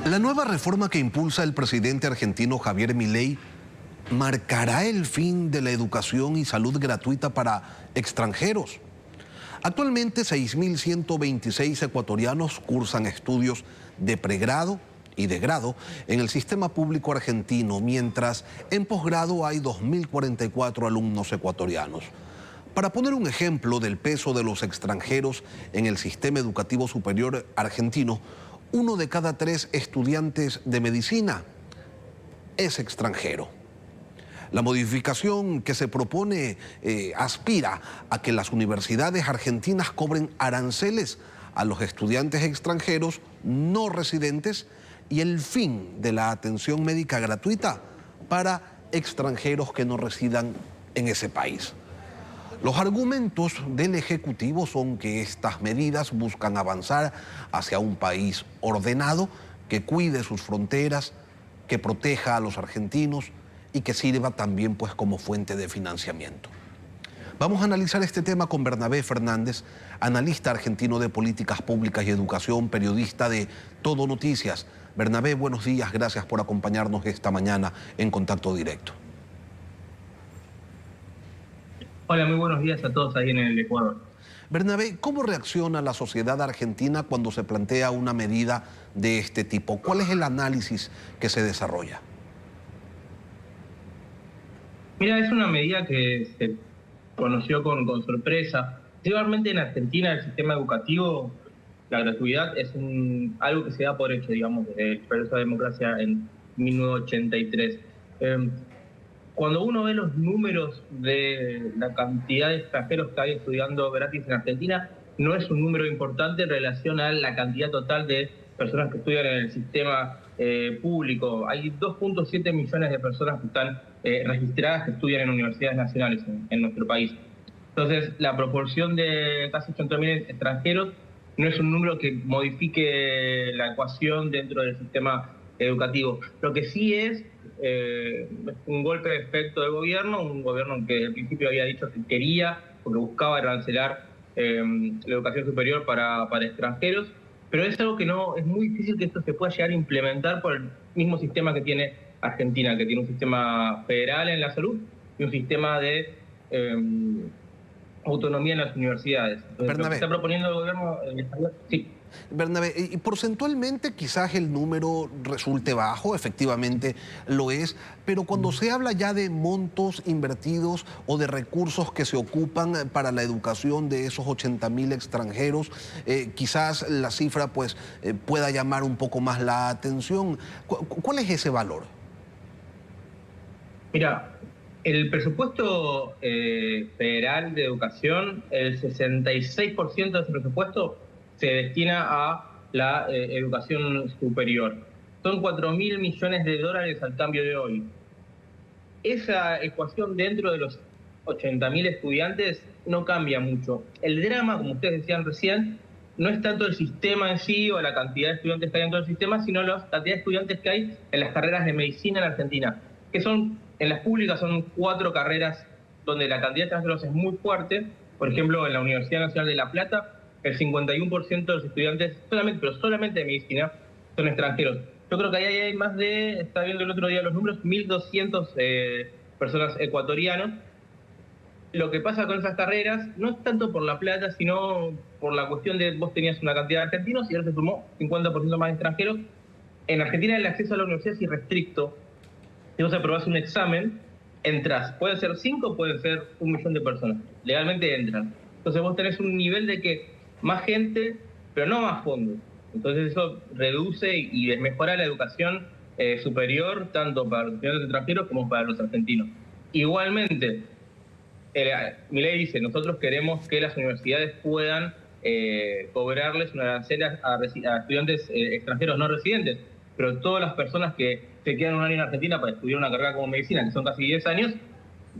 La nueva reforma que impulsa el presidente argentino Javier Milei marcará el fin de la educación y salud gratuita para extranjeros. Actualmente 6.126 ecuatorianos cursan estudios de pregrado y de grado en el sistema público argentino, mientras en posgrado hay 2.044 alumnos ecuatorianos. Para poner un ejemplo del peso de los extranjeros en el sistema educativo superior argentino, 1 de cada 3 estudiantes de medicina es extranjero. La modificación que se propone aspira a que las universidades argentinas cobren aranceles a los estudiantes extranjeros no residentes y el fin de la atención médica gratuita para extranjeros que no residan en ese país. Los argumentos del Ejecutivo son que estas medidas buscan avanzar hacia un país ordenado que cuide sus fronteras, que proteja a los argentinos y que sirva también pues como fuente de financiamiento. Vamos a analizar este tema con Bernabé Fernández, analista argentino de políticas públicas y educación, periodista de Todo Noticias. Bernabé, buenos días, gracias por acompañarnos esta mañana en Contacto Directo. Hola, muy buenos días a todos ahí en el Ecuador. Bernabé, ¿cómo reacciona la sociedad argentina cuando se plantea una medida de este tipo? ¿Cuál es el análisis que se desarrolla? Mira, es una medida que se conoció con sorpresa. Igualmente en Argentina el sistema educativo, la gratuidad es algo que se da por hecho, digamos, desde el proceso de democracia en 1983. Cuando uno ve los números de la cantidad de extranjeros que hay estudiando gratis en Argentina, no es un número importante en relación a la cantidad total de personas que estudian en el sistema público. Hay 2.7 millones de personas que están registradas que estudian en universidades nacionales en nuestro país. Entonces, la proporción de casi 80.000 extranjeros no es un número que modifique la ecuación dentro del sistema educativo. Lo que sí es un golpe de efecto del gobierno, un gobierno que al principio había dicho que quería, porque buscaba arancelar la educación superior para extranjeros, pero es algo que no es muy difícil que esto se pueda llegar a implementar por el mismo sistema que tiene Argentina, que tiene un sistema federal en la salud y un sistema de autonomía en las universidades. Entonces, lo que está proponiendo el gobierno sí. Bernabé, y porcentualmente quizás el número resulte bajo, efectivamente lo es, pero cuando se habla ya de montos invertidos o de recursos que se ocupan para la educación de esos 80.000 extranjeros, quizás la cifra pues pueda llamar un poco más la atención. ¿Cuál es ese valor? Mira, el presupuesto federal de educación, el 66% de ese presupuesto se destina a la educación superior. Son 4.000 millones de dólares al cambio de hoy. Esa ecuación dentro de los 80.000 estudiantes no cambia mucho. El drama, como ustedes decían recién, no es tanto el sistema en sí o la cantidad de estudiantes que hay en todo el sistema, sino la cantidad de estudiantes que hay en las carreras de medicina en Argentina, que son, en las públicas son 4 carreras donde la cantidad de extranjeros es muy fuerte. Por ejemplo, en la Universidad Nacional de La Plata, el 51% de los estudiantes, solamente de medicina, son extranjeros. Yo creo que ahí hay más de, estaba viendo el otro día los números, 1.200 personas ecuatorianas. Lo que pasa con esas carreras no es tanto por La Plata, sino por la cuestión de vos tenías una cantidad de argentinos y ahora se sumó 50% más de extranjeros. En Argentina el acceso a la universidad es irrestricto. Si vos aprobás un examen, entras. Pueden ser 5, pueden ser 1 millón de personas. Legalmente entran. Entonces vos tenés un nivel de que más gente, pero no más fondos. Entonces eso reduce y desmejora la educación superior, tanto para los estudiantes extranjeros como para los argentinos. Igualmente, Milei dice, nosotros queremos que las universidades puedan cobrarles una arancel a estudiantes extranjeros no residentes, pero todas las personas que se quedan un año en Argentina para estudiar una carrera como medicina, que son casi 10 años,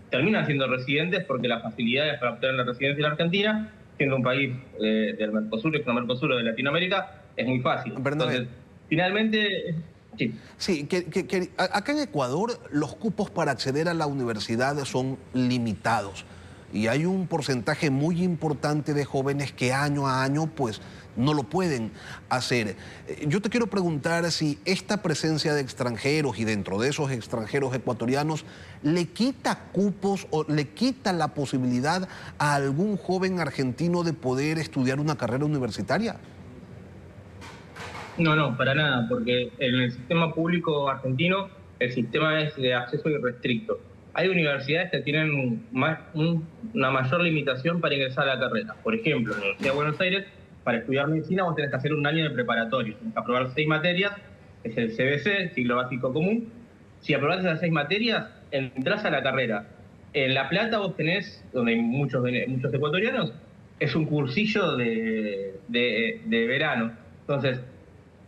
terminan siendo residentes porque las facilidades para obtener la residencia en la Argentina, siendo un país del Mercosur, Mercosur o de Latinoamérica, es muy fácil. Entonces, finalmente, sí. Sí, acá en Ecuador los cupos para acceder a la universidad son limitados y hay un porcentaje muy importante de jóvenes que año a año pues no lo pueden hacer. Yo te quiero preguntar si esta presencia de extranjeros y dentro de esos extranjeros ecuatorianos le quita cupos o le quita la posibilidad a algún joven argentino de poder estudiar una carrera universitaria. No, no, para nada, porque en el sistema público argentino el sistema es de acceso irrestricto. Hay universidades que tienen una mayor limitación para ingresar a la carrera. Por ejemplo, en la Universidad de Buenos Aires, para estudiar medicina vos tenés que hacer un año de preparatorio. Tenés que aprobar 6 materias, es el CBC, Ciclo Básico Común. Si aprobás esas 6 materias, entrás a la carrera. En La Plata vos tenés, donde hay muchos ecuatorianos, es un cursillo de verano. Entonces,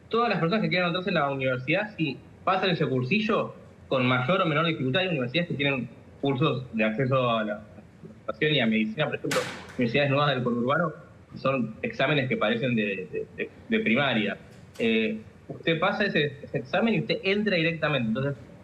todas las personas que quieran entrarse en la universidad, si pasan ese cursillo con mayor o menor dificultad, hay universidades que tienen cursos de acceso a la educación y a medicina, por ejemplo, universidades nuevas del conurbano, son exámenes que parecen de primaria. Usted pasa ese examen y usted entra directamente.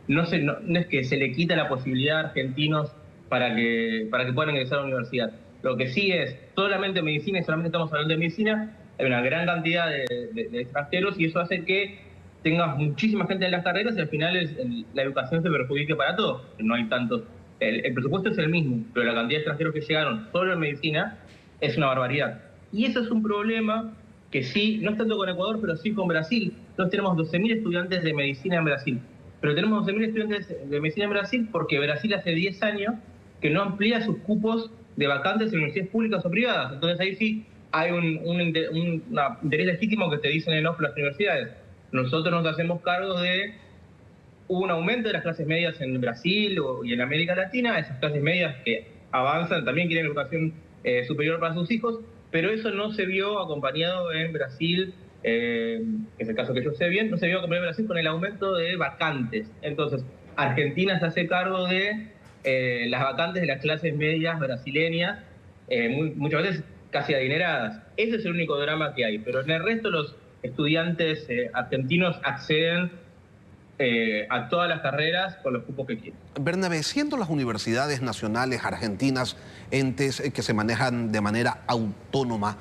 Entonces, no es que se le quita la posibilidad a argentinos para que puedan ingresar a la universidad. Lo que sí es solamente medicina, y solamente estamos hablando de medicina, hay una gran cantidad de extranjeros y eso hace que tengas muchísima gente en las carreras y al final la educación se perjudique para todos. No hay tantos. El presupuesto es el mismo, pero la cantidad de extranjeros que llegaron solo en medicina es una barbaridad. Y eso es un problema que sí, no es tanto con Ecuador, pero sí con Brasil. Nosotros tenemos 12.000 estudiantes de medicina en Brasil. Pero tenemos 12.000 estudiantes de medicina en Brasil porque Brasil hace 10 años que no amplía sus cupos de vacantes en universidades públicas o privadas. Entonces ahí sí hay un interés legítimo que te dicen en off las universidades. Nosotros nos hacemos cargo de un aumento de las clases medias en Brasil y en América Latina. Esas clases medias que avanzan también quieren educación superior para sus hijos, pero eso no se vio acompañado en Brasil, que es el caso que yo sé bien, no se vio acompañado en Brasil con el aumento de vacantes. Entonces, Argentina se hace cargo de las vacantes de las clases medias brasileñas, muchas veces casi adineradas. Ese es el único drama que hay, pero en el resto los estudiantes argentinos acceden a todas las carreras con los cupos que quieren. Bernabé, siendo las universidades nacionales argentinas entes que se manejan de manera autónoma,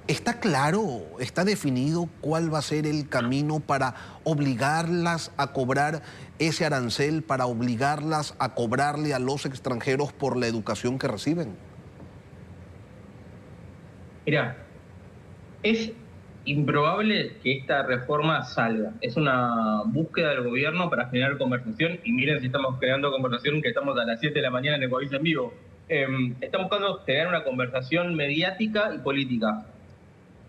¿está claro, está definido cuál va a ser el camino para obligarlas a cobrar ese arancel, para obligarlas a cobrarle a los extranjeros por la educación que reciben? Mira, es improbable que esta reforma salga. Es una búsqueda del gobierno para generar conversación. Y miren si estamos creando conversación, que estamos a las 7 de la mañana en el país en vivo. Estamos buscando generar una conversación mediática y política.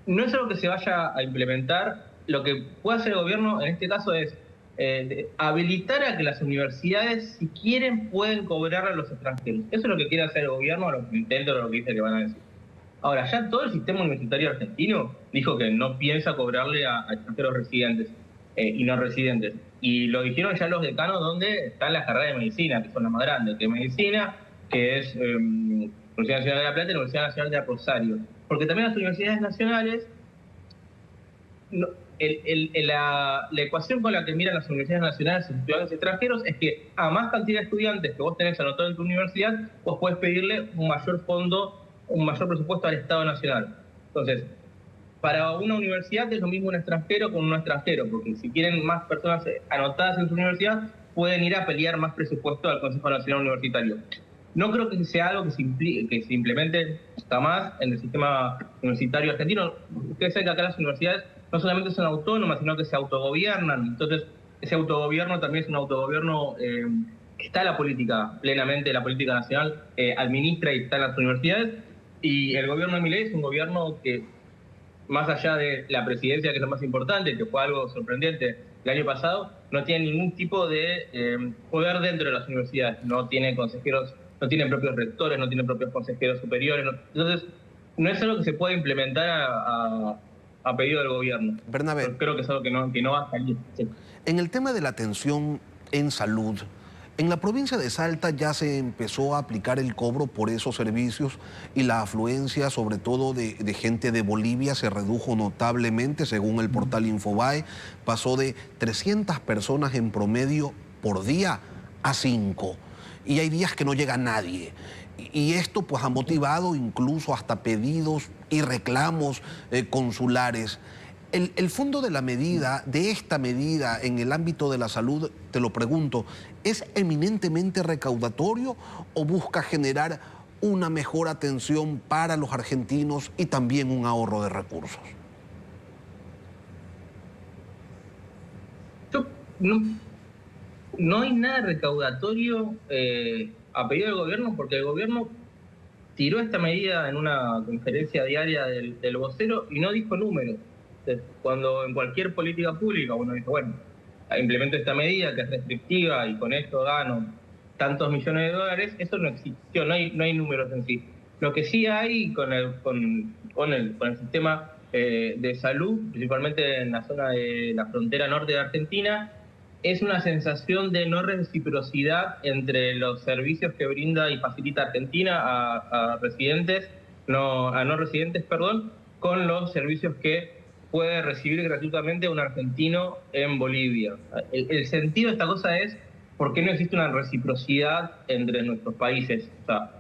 No es algo que se vaya a implementar. Lo que puede hacer el gobierno en este caso es habilitar a que las universidades, si quieren, pueden cobrar a los extranjeros. Eso es lo que quiere hacer el gobierno, lo que intenta, lo que dice que van a decir. Ahora, ya todo el sistema universitario argentino dijo que no piensa cobrarle a extranjeros residentes y no residentes. Y lo dijeron ya los decanos donde están las carreras de medicina, que son las más grandes, que medicina, que es Universidad Nacional de La Plata y la Universidad Nacional de Rosario. Porque también las universidades nacionales, la ecuación con la que miran las universidades nacionales y los estudiantes extranjeros es que a más cantidad de estudiantes que vos tenés anotado en tu universidad, vos podés pedirle un mayor fondo, un mayor presupuesto al Estado Nacional. Entonces, para una universidad es lo mismo un extranjero con un no extranjero, porque si quieren más personas anotadas en su universidad, pueden ir a pelear más presupuesto al Consejo Nacional Universitario. No creo que sea algo que se implemente jamás en el sistema universitario argentino. Ustedes saben que acá las universidades no solamente son autónomas, sino que se autogobiernan. Entonces, ese autogobierno también es un autogobierno que está la política, plenamente la política nacional, administra y está en las universidades. Y el gobierno de Milei es un gobierno que, más allá de la presidencia, que es lo más importante, que fue algo sorprendente el año pasado, no tiene ningún tipo de poder dentro de las universidades. No tiene consejeros, no tiene propios rectores, no tiene propios consejeros superiores. Entonces, no es algo que se pueda implementar a pedido del gobierno. Bernabé, creo que es algo que no va a salir. Sí. En el tema de la atención en salud, en la provincia de Salta ya se empezó a aplicar el cobro por esos servicios y la afluencia, sobre todo de gente de Bolivia, se redujo notablemente, según el portal Infobae. Pasó de 300 personas en promedio por día a 5. Y hay días que no llega nadie. Y esto pues ha motivado incluso hasta pedidos y reclamos consulares. El fondo de la medida, de esta medida en el ámbito de la salud, te lo pregunto, ¿es eminentemente recaudatorio o busca generar una mejor atención para los argentinos y también un ahorro de recursos? No hay nada recaudatorio a pedido del gobierno, porque el gobierno tiró esta medida en una conferencia diaria del vocero y no dijo números. Entonces, cuando en cualquier política pública uno dice, bueno, implemento esta medida que es restrictiva y con esto gano tantos millones de dólares, eso no existió, no hay números en sí. Lo que sí hay con el sistema de salud, principalmente en la zona de la frontera norte de Argentina, es una sensación de no reciprocidad entre los servicios que brinda y facilita Argentina a no residentes, con los servicios que puede recibir gratuitamente un argentino en Bolivia. El sentido de esta cosa es por qué no existe una reciprocidad entre nuestros países. O sea,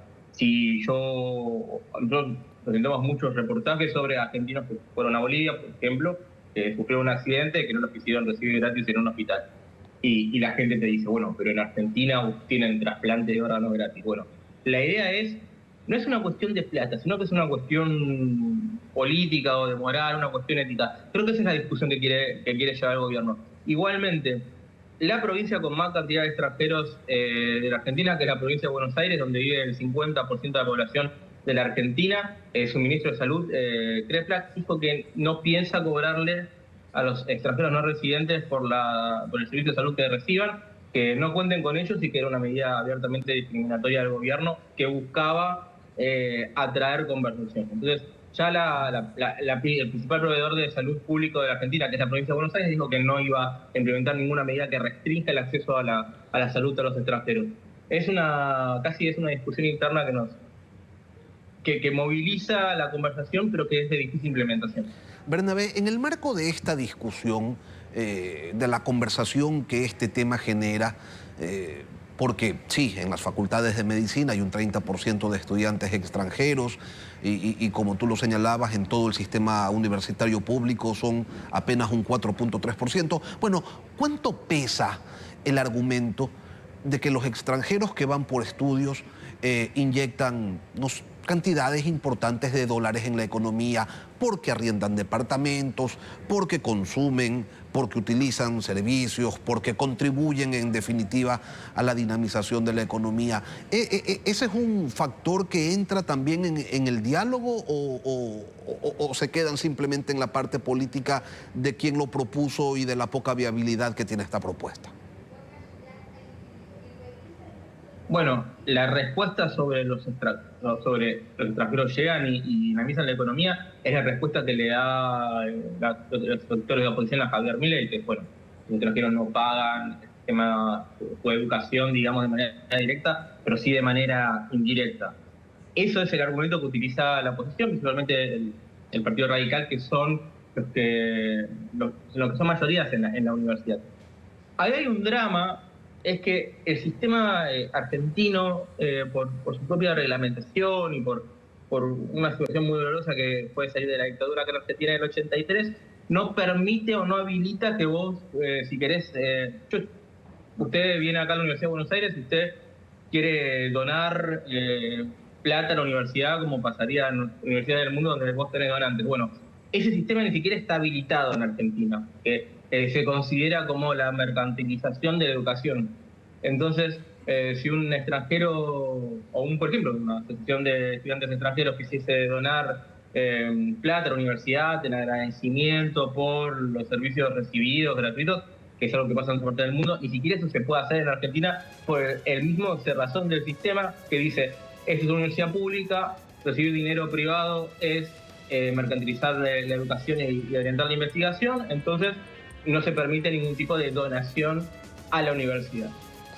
nosotros presentamos muchos reportajes sobre argentinos que fueron a Bolivia, por ejemplo, que sufrieron un accidente que no los quisieron recibir gratis en un hospital. Y la gente te dice, bueno, pero en Argentina tienen trasplante de órganos gratis. Bueno, la idea no es una cuestión de plata, sino que es una cuestión política o de moral, una cuestión ética. Creo que esa es la discusión que quiere llevar el gobierno. Igualmente, la provincia con más cantidad de extranjeros de la Argentina, que es la provincia de Buenos Aires, donde vive el 50% de la población de la Argentina, su ministro de Salud, Kreplak, dijo que no piensa cobrarle a los extranjeros no residentes por el servicio de salud que reciban, que no cuenten con ellos, y que era una medida abiertamente discriminatoria del gobierno que buscaba atraer conversación. Entonces, ya el principal proveedor de salud público de la Argentina, que es la provincia de Buenos Aires, dijo que no iba a implementar ninguna medida que restrinja el acceso a la salud a los extranjeros. Casi es una discusión interna que moviliza la conversación, pero que es de difícil implementación. Bernabé, en el marco de esta discusión, de la conversación que este tema genera, porque sí, en las facultades de medicina hay un 30% de estudiantes extranjeros y como tú lo señalabas, en todo el sistema universitario público son apenas un 4.3%. Bueno, ¿cuánto pesa el argumento de que los extranjeros que van por estudios inyectan cantidades importantes de dólares en la economía, porque arriendan departamentos, porque consumen, porque utilizan servicios, porque contribuyen en definitiva a la dinamización de la economía? ¿Ese es un factor que entra también en el diálogo o se quedan simplemente en la parte política de quien lo propuso y de la poca viabilidad que tiene esta propuesta? Bueno, la respuesta sobre los extranjeros llegan y dinamizan la economía es la respuesta que le da los sectores de oposición a Javier Milei, que bueno, los extranjeros no pagan el sistema de educación, digamos, de manera directa, pero sí de manera indirecta. Eso es el argumento que utiliza la oposición, principalmente el Partido Radical, que son los que son mayorías en la universidad. Ahí hay un drama. Es que el sistema argentino, por su propia reglamentación y por una situación muy dolorosa que puede salir de la dictadura que Argentina en el 83, no permite o no habilita que vos, si querés, usted viene acá a la Universidad de Buenos Aires y usted quiere donar plata a la universidad, como pasaría en universidades del mundo donde vos tenés donantes. Bueno, ese sistema ni siquiera está habilitado en Argentina, que se considera como la mercantilización de la educación. Entonces, si un extranjero, por ejemplo, una asociación de estudiantes extranjeros quisiese donar plata a la universidad en agradecimiento por los servicios recibidos gratuitos, que es algo que pasa en otra parte del mundo, ni siquiera eso se puede hacer en Argentina por el mismo cerrazón del sistema que dice, esta es una universidad pública, recibir dinero privado es mercantilizar la educación y orientar la investigación, entonces no se permite ningún tipo de donación a la universidad.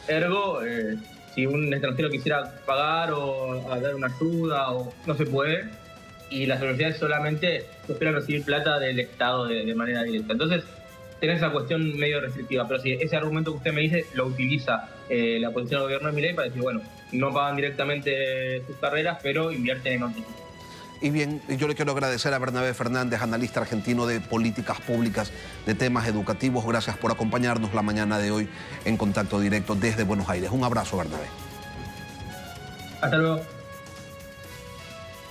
Ergo, si un extranjero quisiera pagar o dar una ayuda, no se puede, y las universidades solamente esperan recibir plata del Estado de manera directa. Entonces, tenés esa cuestión medio restrictiva. Pero sí, ese argumento que usted me dice lo utiliza la posición del gobierno de Milei para decir, bueno, no pagan directamente sus carreras, pero invierten en otros. Y bien, yo le quiero agradecer a Bernabé Fernández, analista argentino de políticas públicas, de temas educativos. Gracias por acompañarnos la mañana de hoy en Contacto Directo desde Buenos Aires. Un abrazo, Bernabé. Hasta luego.